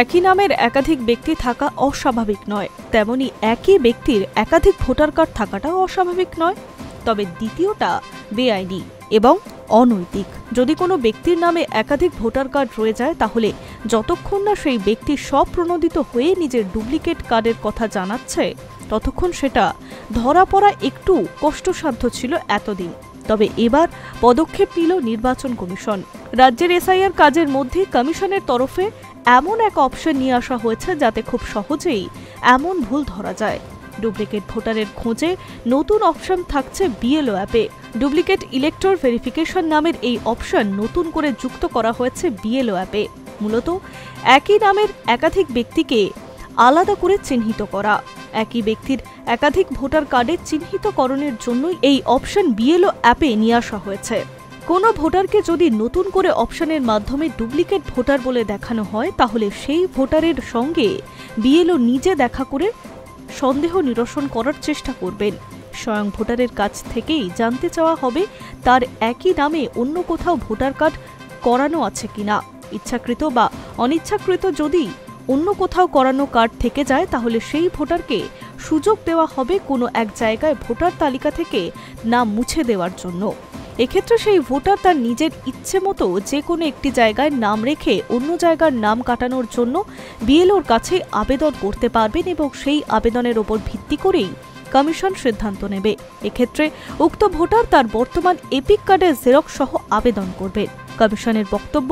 একই নামের একাধিক ব্যক্তি থাকা অস্বাভাবিক নয়, তেমনি একই ব্যক্তির একাধিক ভোটার কার্ড থাকাটাও অস্বাভাবিক নয়। তবে দ্বিতীয়টা বেআইনি এবং অনৈতিক। যদি কোনো ব্যক্তির নামে একাধিক ভোটার কার্ড রয়ে যায়, তাহলে যতক্ষণ না সেই ব্যক্তি স্বপ্রণোদিত হয়ে নিজের ডুপ্লিকেট কার্ডের কথা জানাচ্ছে, ততক্ষণ সেটা ধরা পড়া একটু কষ্টসাধ্য ছিল এতদিন। তবে এবার পদক্ষেপ নিল নির্বাচন কমিশন। রাজ্যের এসআইআর কাজের মধ্যে কমিশনের তরফে এমন এক অপশন নিয়ে আসা হয়েছে যাতে খুব সহজেই এমন ভুল ধরা যায়। ডুপ্লিকেট ভোটারের খোঁজে নতুন অপশন থাকছে বিএলও অ্যাপে। ডুপ্লিকেট ইলেক্টর ভেরিফিকেশন নামের এই অপশন নতুন করে যুক্ত করা হয়েছে বিএলও অ্যাপে। মূলত একই নামের একাধিক ব্যক্তিকে আলাদা করে চিহ্নিত করা। একই ব্যক্তির একাধিক ভোটার কার্ডের চিহ্নিতকরণের জন্যই এই অপশন বিএলও অ্যাপে নিয়ে আসা হয়েছে। কোনো ভোটারকে যদি নতুন করে অপশনের মাধ্যমে ডুপ্লিকেট ভোটার বলে দেখানো হয়, তাহলে সেই ভোটারের সঙ্গে বিএলও নিজে দেখা করে সন্দেহ নিরসন করার চেষ্টা করবেন। স্বয়ং ভোটারের কাছ থেকেই জানতে চাওয়া হবে তার একই নামে অন্য কোথাও ভোটার কার্ড করানো আছে কিনা। ইচ্ছাকৃত বা অনিচ্ছাকৃত যদি অন্য কোথাও করানো কার্ড থেকে যায়, তাহলে সেই ভোটারকে সুযোগ দেওয়া হবে কোনো এক জায়গায় ভোটার তালিকা থেকে নাম মুছে দেওয়ার জন্য। এক্ষেত্রে সেই ভোটার তার নিজের ইচ্ছে মতো যে কোনো একটি জায়গায় নাম রেখে অন্য জায়গার নাম কাটানোর জন্য বিএলওর কাছে আবেদন করতে পারবেন এবং সেই আবেদনের ওপর ভিত্তি করেই কমিশন সিদ্ধান্ত নেবে। এক্ষেত্রে উক্ত ভোটার তার বর্তমান এপিক কার্ডের জেরক্স সহ আবেদন করবেন। কমিশনের বক্তব্য,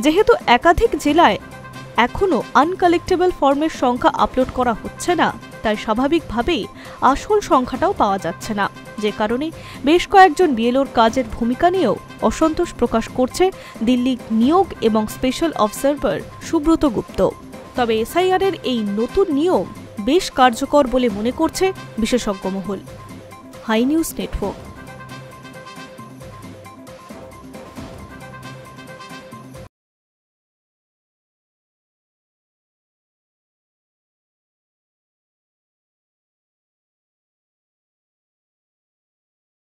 যেহেতু একাধিক জেলায় এখনও আনকালেক্টেবল ফর্মের সংখ্যা আপলোড করা হচ্ছে না, তাই স্বাভাবিকভাবেই আসল সংখ্যাটাও পাওয়া যাচ্ছে না, যে কারণে বেশ কয়েকজন বিএলওর কাজের ভূমিকা নিয়েও অসন্তোষ প্রকাশ করছে দিল্লি নিয়োগ এবং স্পেশাল অবজারভার সুব্রত গুপ্ত। তবে এসআইআরের এই নতুন নিয়ম বেশ কার্যকর বলে মনে করছে বিশেষজ্ঞ মহল। Hi News network.